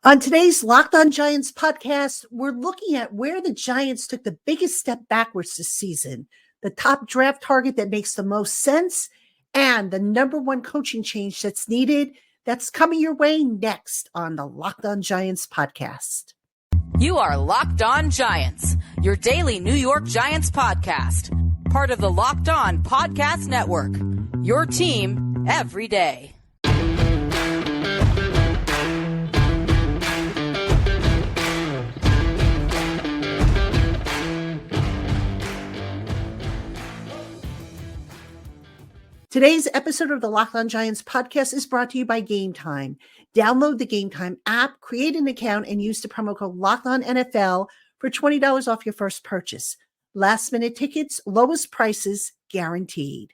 On today's Locked On Giants podcast, we're looking at where the Giants took the biggest step backwards this season, the top draft target that makes the most sense, and the number one coaching change that's needed. That's coming your way next on the Locked On Giants podcast. You are Locked On Giants, your daily New York Giants podcast, part of the Locked On Podcast Network, your team every day. Today's episode of the Locked On Giants podcast is brought to you by Game Time. Download the Game Time app, create an account, and use the promo code LOCKEDONNFL for $20 off your first purchase. Last-minute tickets, lowest prices guaranteed.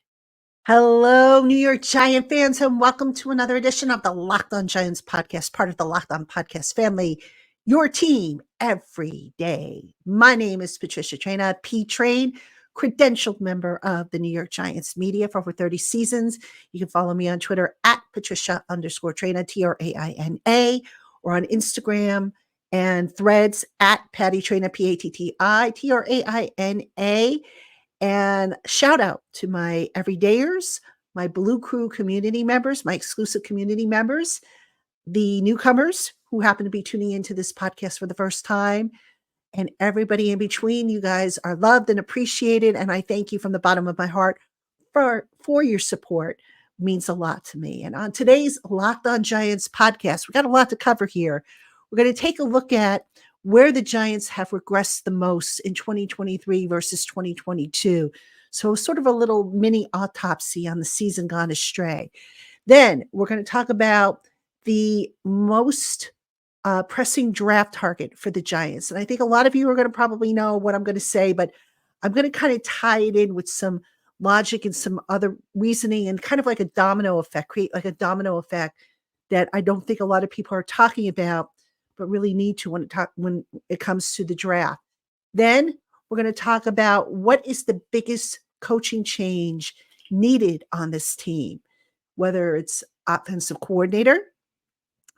Hello, New York Giant fans, and welcome to another edition of the Locked On Giants podcast, part of the Locked On Podcast family, your team every day. My name is Patricia Traina, P-Train, credentialed member of the New York Giants media for over 30 seasons. You can follow me on Twitter at Patricia_Traina, Traina, or on Instagram and Threads at Patty Traina, PATTI, TRAINA. And shout out to my everydayers, my Blue Crew community members, my exclusive community members, the newcomers who happen to be tuning into this podcast for the first time, and everybody in between. You guys are loved and appreciated, and I thank you from the bottom of my heart for your support. It means a lot to me. And on today's Locked On Giants podcast, we got a lot to cover here. We're going to take a look at where the Giants have regressed the most in 2023 versus 2022. So sort of a little mini autopsy on the season gone astray. Then we're going to talk about the most pressing draft target for the Giants. And I think a lot of you are going to probably know what I'm going to say, but I'm going to kind of tie it in with some logic and some other reasoning and kind of like a domino effect, create like a domino effect that I don't think a lot of people are talking about, but really need to when it comes to the draft. Then we're going to talk about what is the biggest coaching change needed on this team, whether it's offensive coordinator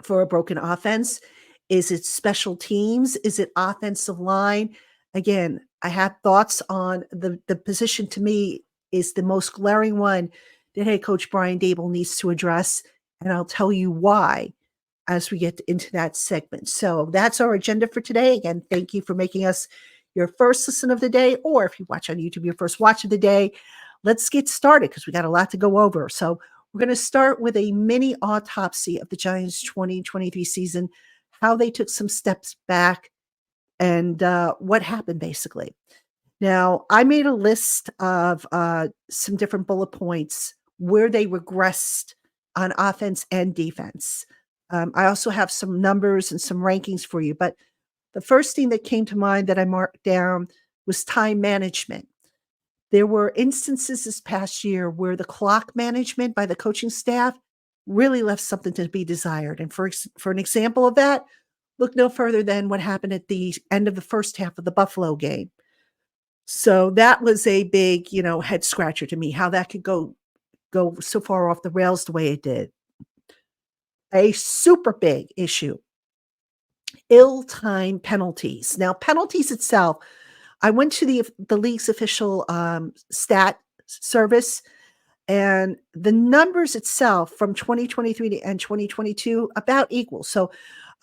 for a broken offense. Is it special teams? Is it offensive line? Again, I have thoughts on the position to me is the most glaring one that head coach Brian Daboll needs to address. And I'll tell you why as we get into that segment. So that's our agenda for today. Again, thank you for making us your first listen of the day, or if you watch on YouTube, your first watch of the day. Let's get started because we got a lot to go over. So we're going to start with a mini autopsy of the Giants 2023 season, how they took some steps back, and what happened basically. Now, I made a list of some different bullet points where they regressed on offense and defense. I also have some numbers and some rankings for you, but the first thing that came to mind that I marked down was time management. There were instances this past year where the clock management by the coaching staff really left something to be desired. And for an example of that, look no further than what happened at the end of the first half of the Buffalo game. So that was a big, head scratcher to me, how that could go so far off the rails the way it did. A super big issue, ill-timed penalties. Now, penalties itself, I went to the league's official stat service, and the numbers itself from 2023 and 2022 about equal. So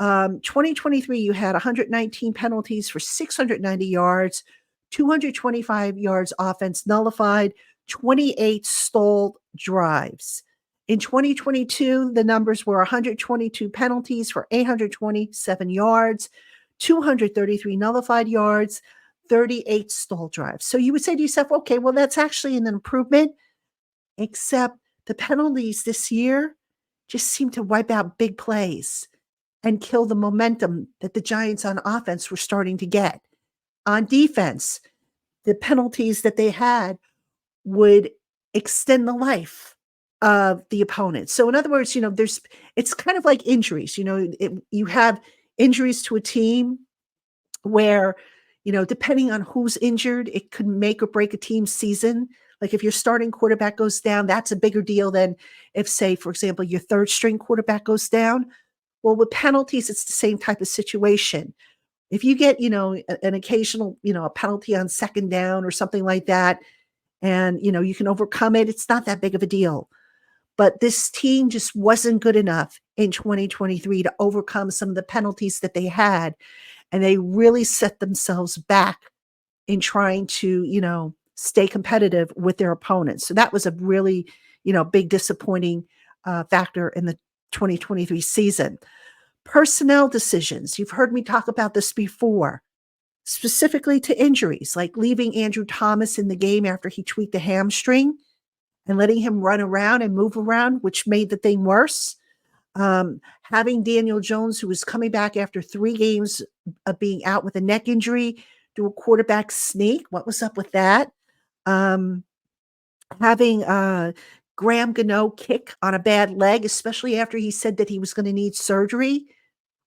2023, you had 119 penalties for 690 yards, 225 yards offense nullified, 28 stalled drives. In 2022, the numbers were 122 penalties for 827 yards, 233 nullified yards, 38 stall drives. So you would say to yourself, okay, well, that's actually an improvement, except the penalties this year just seem to wipe out big plays and kill the momentum that the Giants on offense were starting to get. On defense, the penalties that they had would extend the life of the opponent. So in other words, it's kind of like injuries. You have injuries to a team where, depending on who's injured, it could make or break a team's season. Like if your starting quarterback goes down, that's a bigger deal than if, say, for example, your third string quarterback goes down. Well, with penalties, it's the same type of situation. If you get, an occasional, a penalty on second down or something like that, and, you can overcome it, it's not that big of a deal. But this team just wasn't good enough in 2023 to overcome some of the penalties that they had. And they really set themselves back in trying to, stay competitive with their opponents. So that was a really, big disappointing factor in the 2023 season. Personnel decisions. You've heard me talk about this before, specifically to injuries, like leaving Andrew Thomas in the game after he tweaked a hamstring and letting him run around and move around, which made the thing worse. Having Daniel Jones, who was coming back after 3 games of being out with a neck injury, do a quarterback sneak. What was up with that? Having Graham Gano kick on a bad leg, especially after he said that he was going to need surgery.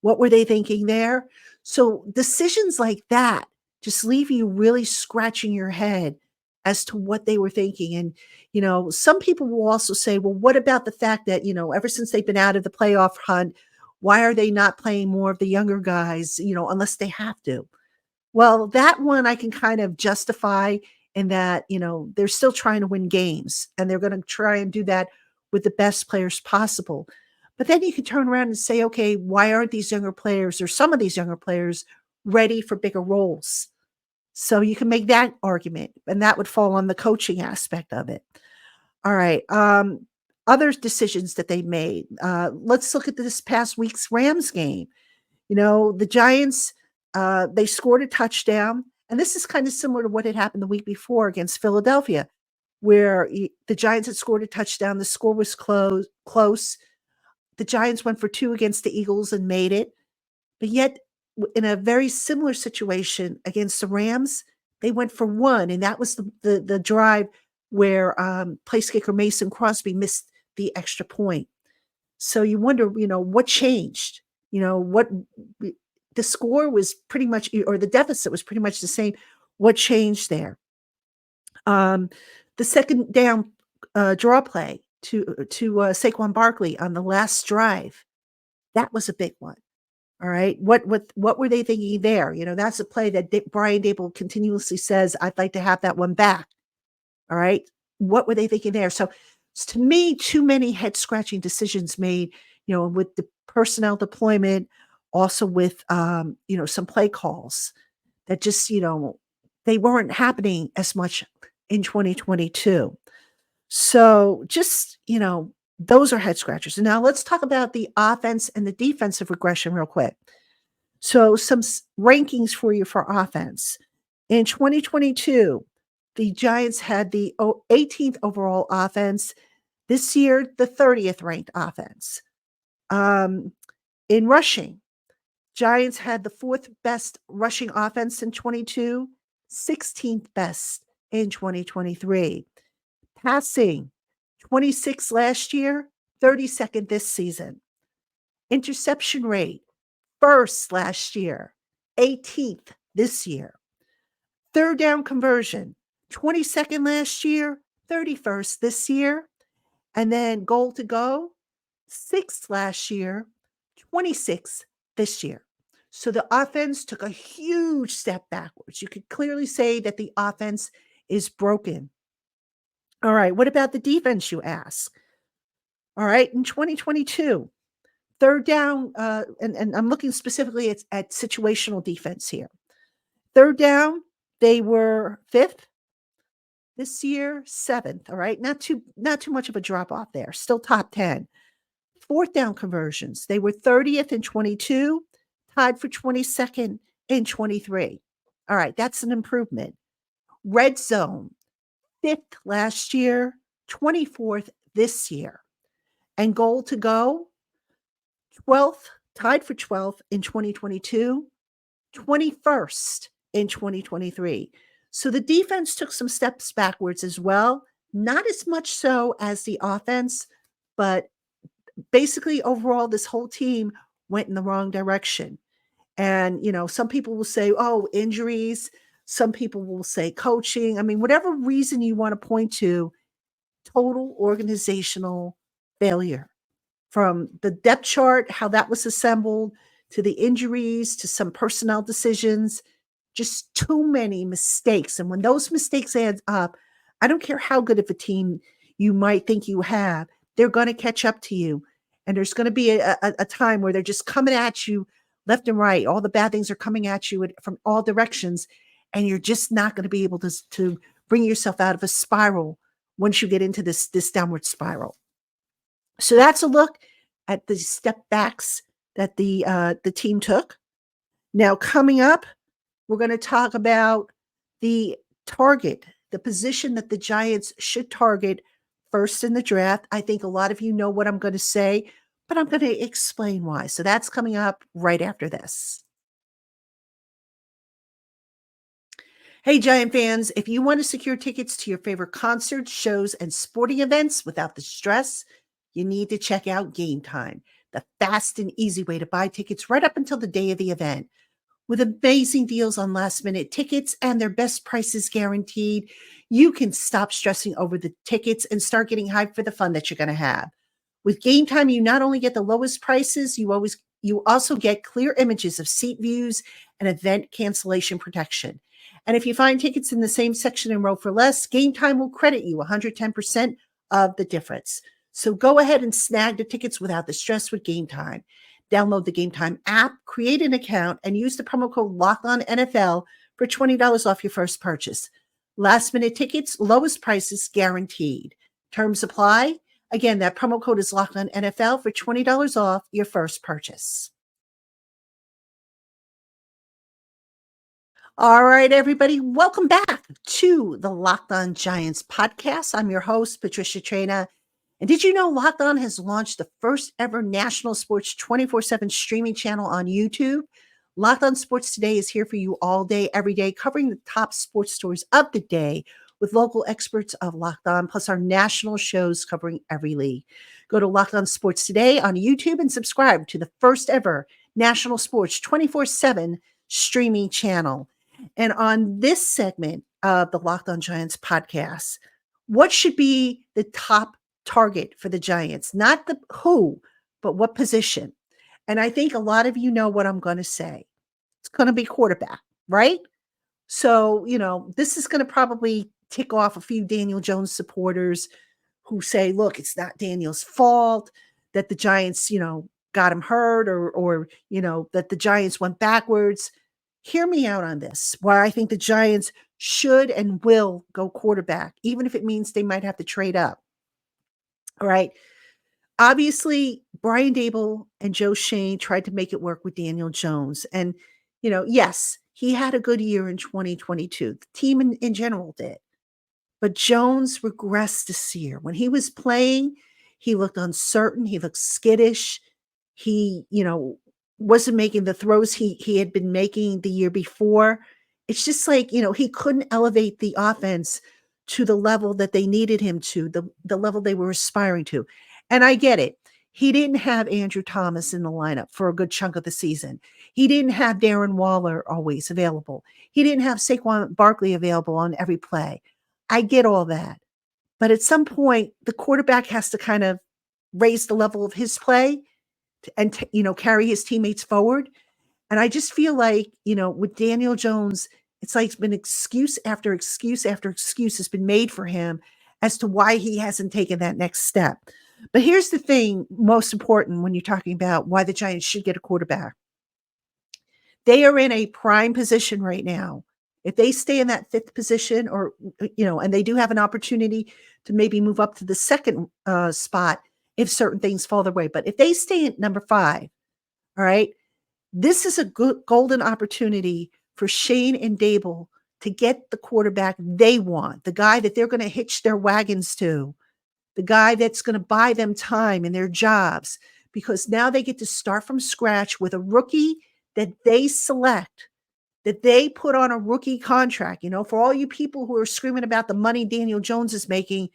What were they thinking there? So decisions like that just leave you really scratching your head as to what they were thinking. And, some people will also say, well, what about the fact that, ever since they've been out of the playoff hunt, why are they not playing more of the younger guys, unless they have to? Well, that one I can kind of justify in that, they're still trying to win games and they're going to try and do that with the best players possible. But then you can turn around and say, okay, why aren't these younger players or some of these younger players ready for bigger roles? So you can make that argument, and that would fall on the coaching aspect of it. All right. Other decisions that they made. Let's look at this past week's Rams game. The Giants, they scored a touchdown, and this is kind of similar to what had happened the week before against Philadelphia, where the Giants had scored a touchdown. The score was close. The Giants went for 2 against the Eagles and made it. But yet, in a very similar situation against the Rams, they went for 1, and that was the drive where place kicker Mason Crosby missed the extra point. So you wonder, what changed? What the score was pretty much, or the deficit was pretty much the same. What changed there? The second down draw play to Saquon Barkley on the last drive, that was a big one. All right. What were they thinking there? That's a play that Brian Daboll continuously says, I'd like to have that one back. All right. What were they thinking there? So to me, too many head scratching decisions made, with the personnel deployment, also with, some play calls that just, they weren't happening as much in 2022. So just, those are head scratchers. And now let's talk about the offense and the defensive regression real quick. So some rankings for you for offense. In 2022, the Giants had the 18th overall offense. This year, the 30th ranked offense. In rushing, Giants had the 4th best rushing offense in 22, 16th best in 2023. Passing, 26 last year, 32nd this season. Interception rate, 1st last year, 18th this year. Third down conversion, 22nd last year, 31st this year. And then goal to go, 6th last year, 26th this year. So the offense took a huge step backwards. You could clearly say that the offense is broken. All right, what about the defense, you ask? All right, in 2022, third down, and I'm looking specifically at situational defense here. Third down, they were 5th. This year, 7th. All right, not too much of a drop off there. Still top 10. Fourth down conversions, they were 30th in 22, tied for 22nd in 23. All right, that's an improvement. Red zone, 5th last year, 24th this year. And goal to go, 12th, tied for 12th in 2022, 21st in 2023. So the defense took some steps backwards as well. Not as much so as the offense, but basically overall, this whole team went in the wrong direction. And, some people will say, oh, injuries. Some people will say coaching. I mean, whatever reason you want to point to, total organizational failure. from the depth chart, how that was assembled, to the injuries, to some personnel decisions, just too many mistakes. And when those mistakes add up, I don't care how good of a team you might think you have, they're going to catch up to you. And there's going to be a time where they're just coming at you left and right. All the bad things are coming at you from all directions. And you're just not going to be able to bring yourself out of a spiral once you get into this downward spiral. So that's a look at the step backs that the team took. Now, coming up, we're going to talk about the target, the position that the Giants should target first in the draft. I think a lot of you know what I'm going to say, but I'm going to explain why. So that's coming up right after this. Hey, Giant fans, if you want to secure tickets to your favorite concerts, shows, and sporting events without the stress, you need to check out Game Time, the fast and easy way to buy tickets right up until the day of the event. With amazing deals on last-minute tickets and their best prices guaranteed, you can stop stressing over the tickets and start getting hyped for the fun that you're going to have. With Game Time, you not only get the lowest prices, you also get clear images of seat views and event cancellation protection. And if you find tickets in the same section and row for less, Game Time will credit you 110% of the difference. So go ahead and snag the tickets without the stress with Game Time. Download the Game Time app, create an account, and use the promo code LOCKEDONNFL for $20 off your first purchase. Last minute tickets, lowest prices guaranteed. Terms apply. Again, that promo code is LOCKEDONNFL for $20 off your first purchase. All right, everybody, welcome back to the Locked On Giants podcast. I'm your host, Patricia Traina. And did you know Locked On has launched the first ever national sports 24/7 streaming channel on YouTube? Locked On Sports Today is here for you all day, every day, covering the top sports stories of the day with local experts of Locked On, plus our national shows covering every league. Go to Locked On Sports Today on YouTube and subscribe to the first ever national sports 24/7 streaming channel. And on this segment of the Locked On Giants podcast, what should be the top target for the Giants? Not the who, but what position? And I think a lot of you know what I'm going to say. It's going to be quarterback, right? So, this is going to probably tick off a few Daniel Jones supporters who say, look, it's not Daniel's fault that the Giants, got him hurt or that the Giants went backwards. Hear me out on this, why I think the Giants should and will go quarterback, even if it means they might have to trade up. All right. Obviously, Brian Daboll and Joe Shane tried to make it work with Daniel Jones. And, yes, he had a good year in 2022. The team in general did. But Jones regressed this year. When he was playing, he looked uncertain. He looked skittish. He, wasn't making the throws he had been making the year before. It's just like, he couldn't elevate the offense to the level that they needed him to, the level they were aspiring to. And I get it. He didn't have Andrew Thomas in the lineup for a good chunk of the season. He didn't have Darren Waller always available. He didn't have Saquon Barkley available on every play. I get all that. But at some point, the quarterback has to kind of raise the level of his play and carry his teammates forward. And I just feel like, with Daniel Jones, it's like it's been excuse after excuse after excuse has been made for him as to why he hasn't taken that next step. But here's the thing, most important when you're talking about why the Giants should get a quarterback. They are in a prime position right now. If they stay in that fifth position or, and they do have an opportunity to maybe move up to the second spot if certain things fall their way. But if they stay at number 5, all right, this is a good golden opportunity for Shane and Daboll to get the quarterback they want, the guy that they're going to hitch their wagons to, the guy that's going to buy them time in their jobs, because now they get to start from scratch with a rookie that they select, that they put on a rookie contract. For all you people who are screaming about the money Daniel Jones is making,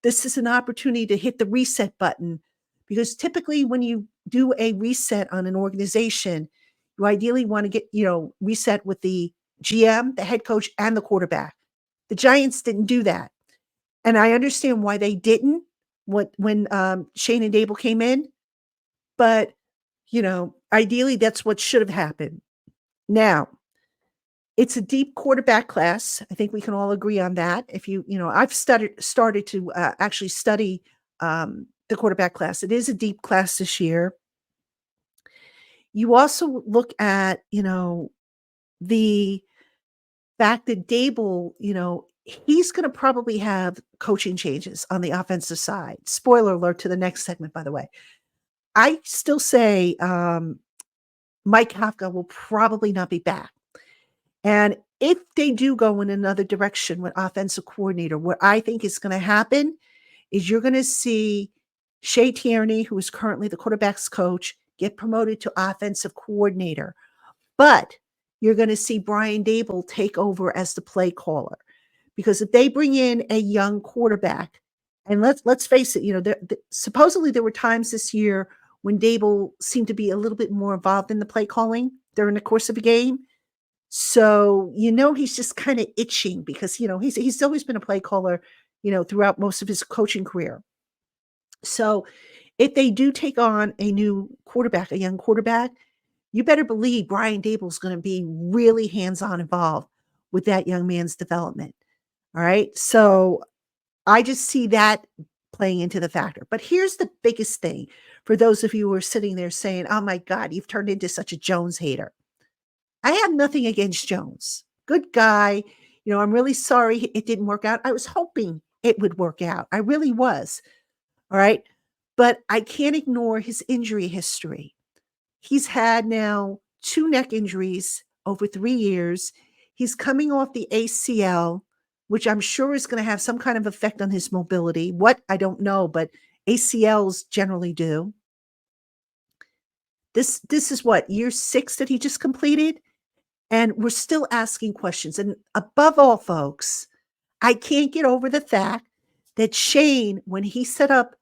this is an opportunity to hit the reset button, because typically when you do a reset on an organization, you ideally want to get, reset with the GM, the head coach, and the quarterback. The Giants didn't do that. And I understand why they didn't when Shane and Daboll came in. But, ideally, that's what should have happened. Now, it's a deep quarterback class. I think we can all agree on that. If I've started to actually study the quarterback class. It is a deep class this year. You also look at, the fact that Daboll, he's going to probably have coaching changes on the offensive side. Spoiler alert to the next segment, by the way. I still say Mike Kafka will probably not be back. And if they do go in another direction with offensive coordinator, what I think is going to happen is you're going to see Shea Tierney, who is currently the quarterback's coach, get promoted to offensive coordinator. But you're going to see Brian Daboll take over as the play caller. Because if they bring in a young quarterback, and let's face it, supposedly there were times this year when Daboll seemed to be a little bit more involved in the play calling during the course of a game. So, he's just kind of itching because, he's always been a play caller, throughout most of his coaching career. So if they do take on a new quarterback, a young quarterback, you better believe Brian Daboll's going to be really hands-on involved with that young man's development. All right. So I just see that playing into the factor. But here's the biggest thing for those of you who are sitting there saying, oh my God, you've turned into such a Jones hater. I have nothing against Jones. Good guy. I'm really sorry it didn't work out. I was hoping it would work out. I really was. All right. But I can't ignore his injury history. He's had now 2 neck injuries over 3 years. He's coming off the ACL, which I'm sure is going to have some kind of effect on his mobility. What? I don't know, but ACLs generally do. This is what, year 6 that he just completed? And we're still asking questions. And above all, folks, I can't get over the fact that Shane, when he set up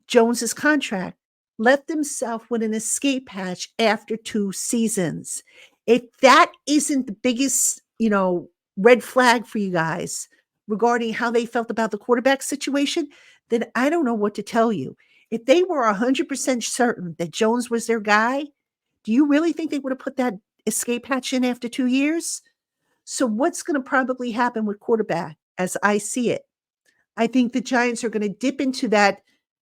Jones's contract, left himself with an escape hatch after 2 seasons. If that isn't the biggest, red flag for you guys regarding how they felt about the quarterback situation, then I don't know what to tell you. If they were 100% certain that Jones was their guy, do you really think they would have put that escape hatch in after 2 years? So what's going to probably happen with quarterback as I see it? I think the Giants are going to dip into that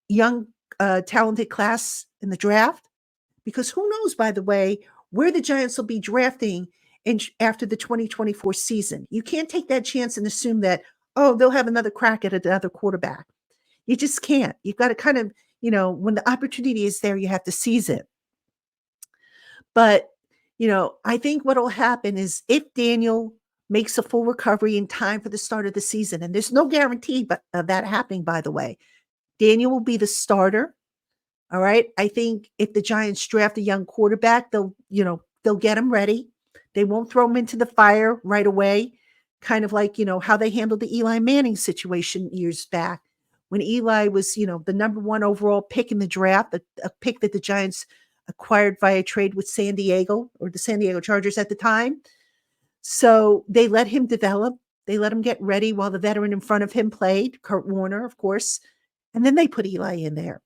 young, talented class in the draft, because who knows, by the way, where the Giants will be drafting after the 2024 season. You can't take that chance and assume that, they'll have another crack at another quarterback. You just can't. You've got to kind of, when the opportunity is there, you have to seize it. But, I think what will happen is if Daniel makes a full recovery in time for the start of the season, and there's no guarantee of that happening, by the way, Daniel will be the starter. All right. I think if the Giants draft a young quarterback, they'll get him ready. They won't throw him into the fire right away. Kind of like, how they handled the Eli Manning situation years back when Eli was, the number 1 overall pick in the draft, a pick that the Giants acquired via trade with San Diego, or the San Diego Chargers at the time. So they let him develop. They let him get ready while the veteran in front of him played, Kurt Warner, of course. And then they put Eli in there.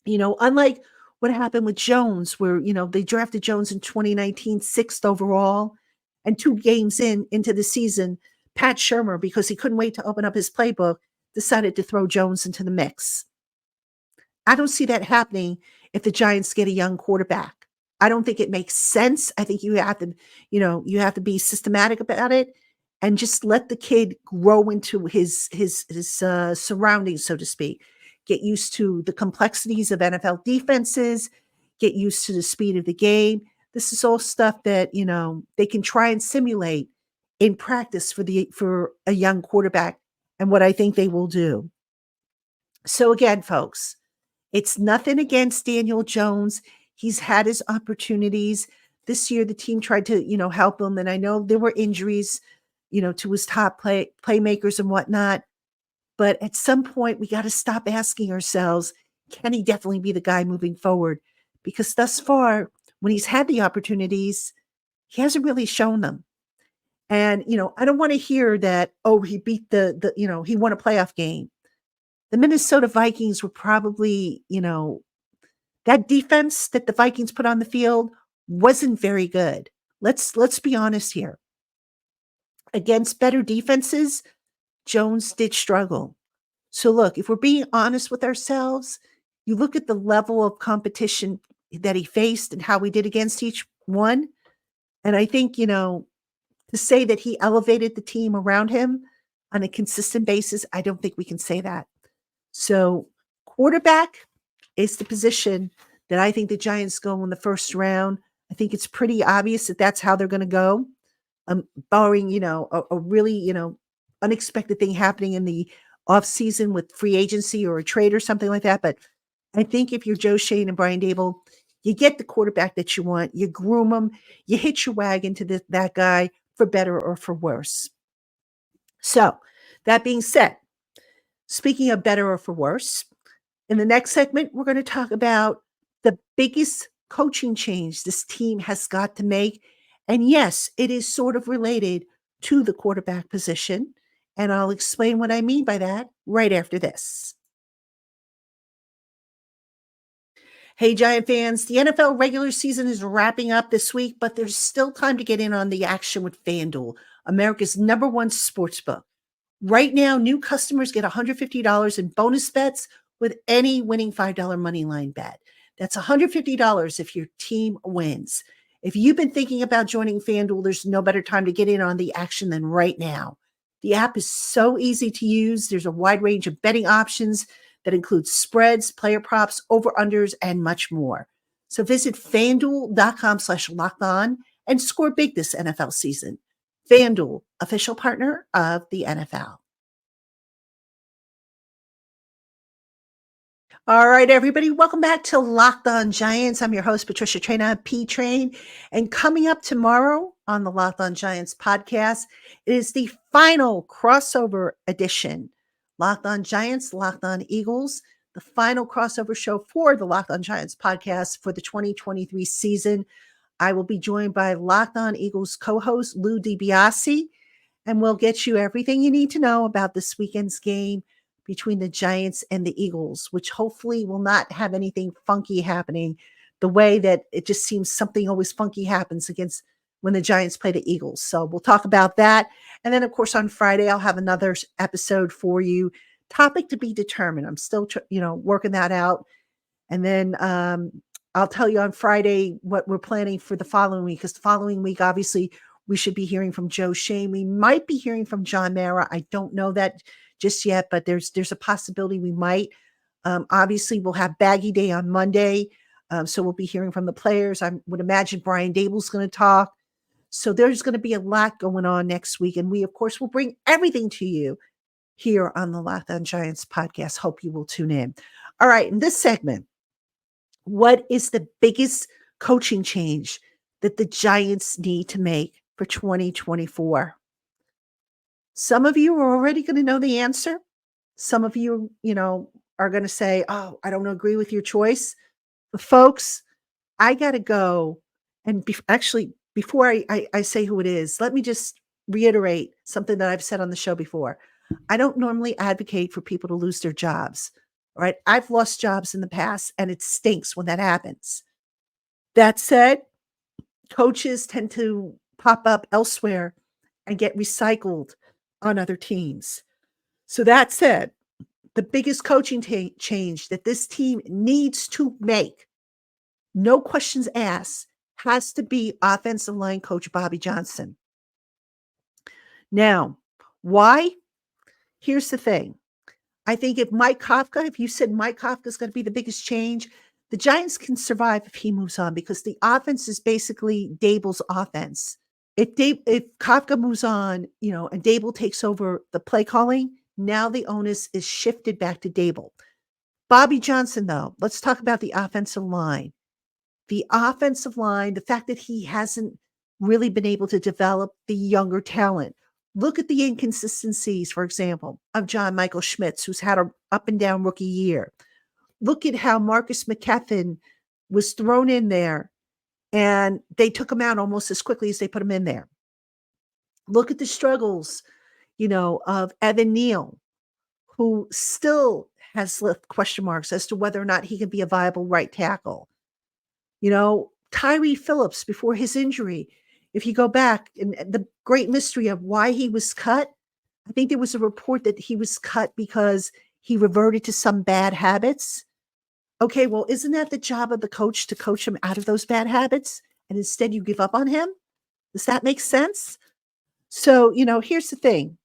Unlike what happened with Jones, where, they drafted Jones in 2019, 6th overall, and 2 games into the season, Pat Shurmur, because he couldn't wait to open up his playbook, decided to throw Jones into the mix. I don't see that happening if the Giants get a young quarterback. I don't think it makes sense. I think you have to be systematic about it and just let the kid grow into his surroundings, so to speak. Get used to the complexities of NFL defenses, get used to the speed of the game. This is all stuff that, they can try and simulate in practice for a young quarterback, and what I think they will do. So again, folks, it's nothing against Daniel Jones. He's had his opportunities. This year, the team tried to, help him. And I know there were injuries, to his top playmakers and whatnot. But at some point, we got to stop asking ourselves, can he definitely be the guy moving forward? Because thus far, when he's had the opportunities, he hasn't really shown them. And, I don't want to hear that, he beat he won a playoff game. The Minnesota Vikings were probably, That defense that the Vikings put on the field wasn't very good. Let's be honest here. Against better defenses, Jones did struggle. So look, if we're being honest with ourselves, you look at the level of competition that he faced and how we did against each one. And I think, to say that he elevated the team around him on a consistent basis, I don't think we can say that. So quarterback is the position that I think the Giants go in the first round. I think it's pretty obvious that that's how they're going to go, barring, a really, unexpected thing happening in the offseason with free agency or a trade or something like that. But I think if you're Joe Shane and Brian Daboll, you get the quarterback that you want, you groom him, you hitch your wagon to that guy for better or for worse. So that being said, speaking of better or for worse, in the next segment, we're going to talk about the biggest coaching change this team has got to make. And yes, it is sort of related to the quarterback position. And I'll explain what I mean by that right after this. Hey, Giant fans, the NFL regular season is wrapping up this week, but there's still time to get in on the action with FanDuel, America's #1 sportsbook. Right now, new customers get $150 in bonus bets with any winning $5 money line bet. That's $150 if your team wins. If you've been thinking about joining FanDuel, there's no better time to get in on the action than right now. The app is so easy to use. There's a wide range of betting options that includes spreads, player props, over-unders, and much more. So visit FanDuel.com/lockedon and score big this NFL season. FanDuel, official partner of the NFL. All right, everybody, welcome back to Locked On Giants. I'm your host, Patricia Traina, P-Train. And coming up tomorrow on the Locked On Giants podcast is the final crossover edition. Locked On Giants, Locked On Eagles, the final crossover show for the Locked On Giants podcast for the 2023 season. I will be joined by Locked On Eagles co-host Lou DiBiase, and we'll get you everything you need to know about this weekend's game between the Giants and the Eagles, which hopefully will not have anything funky happening the way that it just seems something always funky happens against when the Giants play the Eagles. So we'll talk about that. And then, of course, on Friday, I'll have another episode for you. Topic to be determined. I'm still, working that out. And then I'll tell you on Friday what we're planning for the following week, because the following week, obviously, we should be hearing from Joe Shane. We might be hearing from John Mara. I don't know that just yet, but there's a possibility we might. Obviously, we'll have Baggy Day on Monday, so we'll be hearing from the players. I would imagine Brian Daboll's going to talk. So there's going to be a lot going on next week, and we, of course, will bring everything to you here on the Locked On Giants podcast. Hope you will tune in. All right, in this segment, what is the biggest coaching change that the Giants need to make for 2024? Some of you are already going to know the answer. Some of you, are going to say, oh, I don't agree with your choice. But folks, I got to go. And before I say who it is, let me just reiterate something that I've said on the show before. I don't normally advocate for people to lose their jobs. All right. I've lost jobs in the past, and it stinks when that happens. That said, coaches tend to pop up elsewhere and get recycled on other teams. So that said, the biggest coaching change that this team needs to make, no questions asked, has to be offensive line coach Bobby Johnson. Now, why? Here's the thing. I think if you said Mike Kafka is going to be the biggest change, the Giants can survive if he moves on, because the offense is basically Daboll's offense. If Kafka moves on, and Daboll takes over the play calling, now the onus is shifted back to Daboll. Bobby Johnson, though, let's talk about the offensive line. The offensive line, the fact that he hasn't really been able to develop the younger talent. Look at the inconsistencies, for example, of John Michael Schmitz, who's had an up and down rookie year. Look at how Marcus McKethan was thrown in there, and they took him out almost as quickly as they put him in there. Look at the struggles, of Evan Neal, who still has left question marks as to whether or not he can be a viable right tackle. Tyree Phillips, before his injury, if you go back, and the great mystery of why he was cut, I think there was a report that he was cut because he reverted to some bad habits. Okay, well, isn't that the job of the coach to coach him out of those bad habits? And instead you give up on him? Does that make sense? So, here's the thing,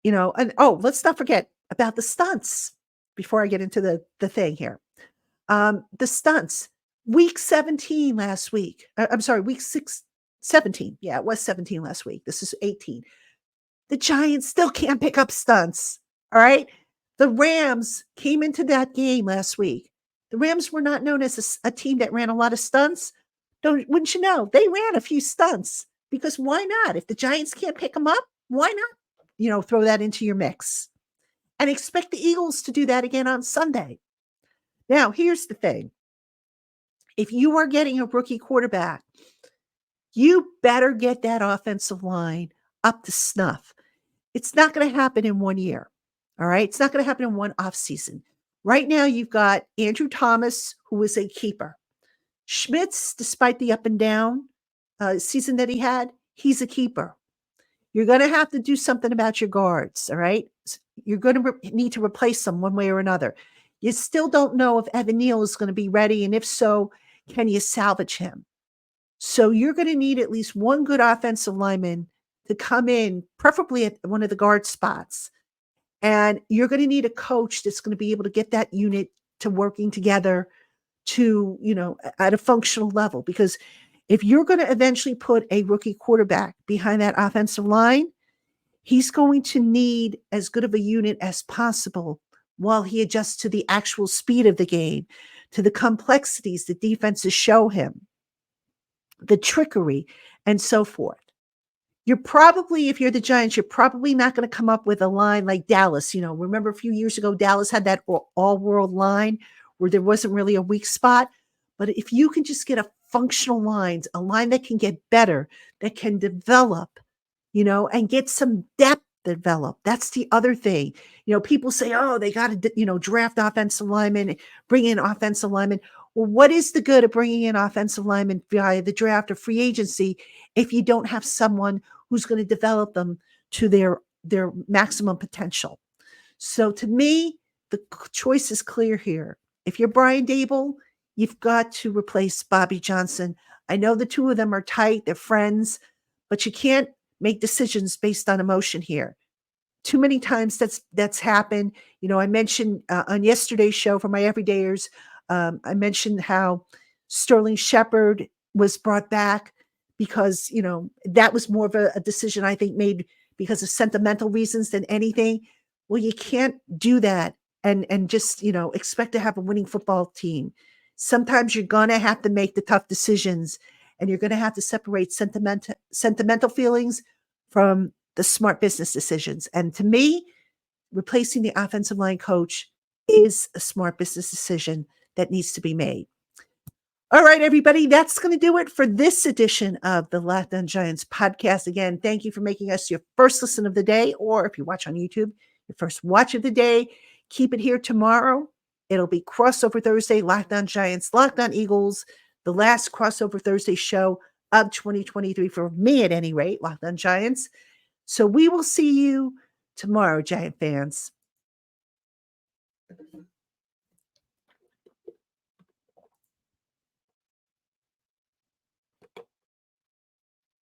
and let's not forget about the stunts before I get into the thing here. The stunts, week 17 last week. I'm sorry, week 17. Yeah, it was 17 last week. This is 18. The Giants still can't pick up stunts. All right. The Rams came into that game last week. The Rams were not known as a team that ran a lot of stunts. Wouldn't you know? They ran a few stunts because why not? If the Giants can't pick them up, why not, throw that into your mix and expect the Eagles to do that again on Sunday. Now, here's the thing. If you are getting a rookie quarterback, you better get that offensive line up to snuff. It's not going to happen in 1 year. All right. It's not going to happen in one offseason. Right now, you've got Andrew Thomas, who is a keeper. Schmitz, despite the up and down season that he had, he's a keeper. You're going to have to do something about your guards. All right. You're going to need to replace them one way or another. You still don't know if Evan Neal is going to be ready. And if so, can you salvage him? So you're going to need at least one good offensive lineman to come in, preferably at one of the guard spots. And you're going to need a coach that's going to be able to get that unit to working together to, at a functional level. Because if you're going to eventually put a rookie quarterback behind that offensive line, he's going to need as good of a unit as possible while he adjusts to the actual speed of the game, to the complexities that defenses show him, the trickery, and so forth. You're probably, if you're the Giants, you're probably not going to come up with a line like Dallas. Remember a few years ago, Dallas had that all-world line where there wasn't really a weak spot. But if you can just get a functional line, a line that can get better, that can develop, and get some depth developed. That's the other thing. People say, oh, they got to, draft offensive linemen, bring in offensive linemen. Well, what is the good of bringing in offensive linemen via the draft or free agency if you don't have someone who's going to develop them to their maximum potential? So to me, the choice is clear here. If you're Brian Daboll, you've got to replace Bobby Johnson. I know the two of them are tight, they're friends, but you can't make decisions based on emotion here. Too many times that's happened. I mentioned on yesterday's show for my everydayers, I mentioned how Sterling Shepard was brought back because, that was more of a decision I think made because of sentimental reasons than anything. Well, you can't do that and just, expect to have a winning football team. Sometimes you're going to have to make the tough decisions and you're going to have to separate sentimental feelings from the smart business decisions. And to me, replacing the offensive line coach is a smart business decision that needs to be made. All right, everybody, that's going to do it for this edition of the Locked On Giants podcast. Again, thank you for making us your first listen of the day, or if you watch on YouTube, your first watch of the day. Keep it here tomorrow. It'll be Crossover Thursday, Locked On Giants, Locked On Eagles, the last Crossover Thursday show of 2023 for me at any rate, Locked On Giants. So we will see you tomorrow, Giant fans.